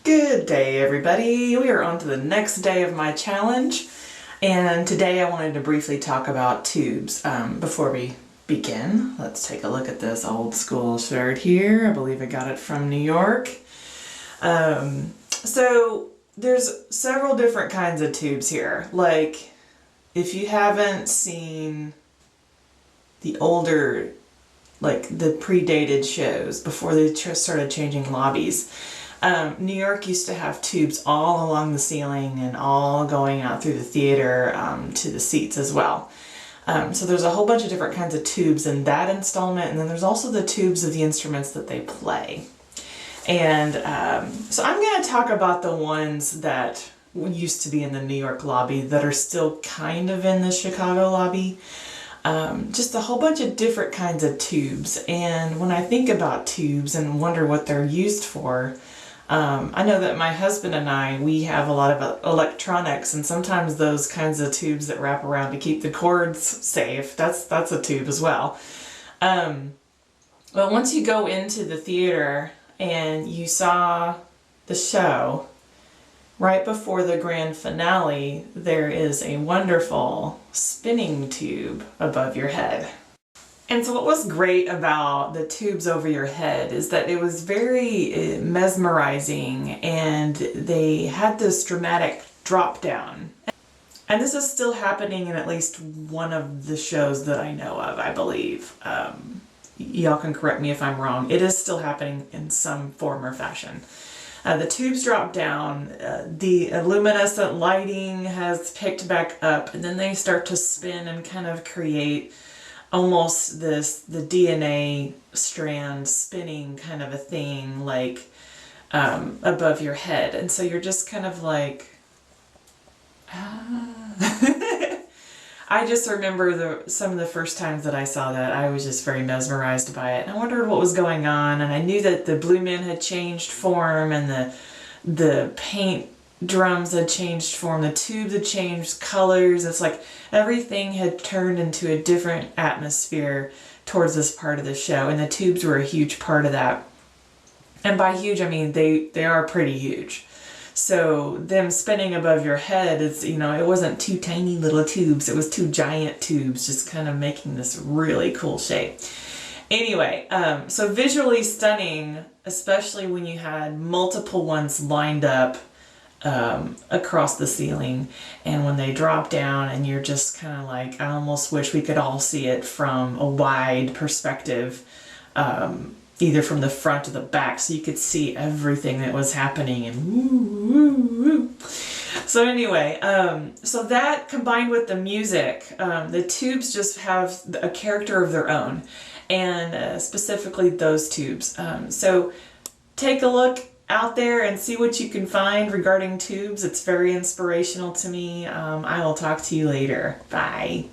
Good day, everybody. We are on to the next day of my challenge, and today I wanted to briefly talk about tubes. Before we begin, let's take a look at this old school shirt here. I believe I got it from New York. So there's several different kinds of tubes here. Like, if you haven't seen the older, like the predated shows before they started changing lobbies, New York used to have tubes all along the ceiling and all going out through the theater to the seats as well. So there's a whole bunch of different kinds of tubes in that installment, and then there's also the tubes of the instruments that they play. And so I'm going to talk about the ones that used to be in the New York lobby that are still kind of in the Chicago lobby. Just a whole bunch of different kinds of tubes. And when I think about tubes and wonder what they're used for, I know that my husband and we have a lot of electronics, and sometimes those kinds of tubes that wrap around to keep the cords safe, that's a tube as well. But once you go into the theater and you saw the show, right before the grand finale, there is a wonderful spinning tube above your head. And so what was great about the tubes over your head is that it was very mesmerizing, and they had this dramatic drop down. And this is still happening in at least one of the shows that I know of, I believe. Y'all can correct me if I'm wrong. It is still happening in some form or fashion. The tubes drop down, the luminescent lighting has picked back up, and then they start to spin and kind of create almost the DNA strand spinning kind of a thing, like above your head. And so you're just kind of like, ah. I just remember some of the first times that I saw that, I was just very mesmerized by it. And I wondered what was going on, and I knew that the Blue Men had changed form, and the paint drums had changed form, the tubes had changed colors. It's like everything had turned into a different atmosphere towards this part of the show, and the tubes were a huge part of that. And by huge, I mean they are pretty huge. So them spinning above your head, it's, you know, it wasn't two tiny little tubes, it was two giant tubes just kind of making this really cool shape. Anyway, so visually stunning, especially when you had multiple ones lined up across the ceiling, and when they drop down and you're just kind of like, I almost wish we could all see it from a wide perspective, either from the front or the back, so you could see everything that was happening, and woo, woo, woo. So anyway, so that combined with the music, the tubes just have a character of their own, and specifically those tubes. So take a look out there and see what you can find regarding tubes. It's very inspirational to me. I will talk to you later. Bye.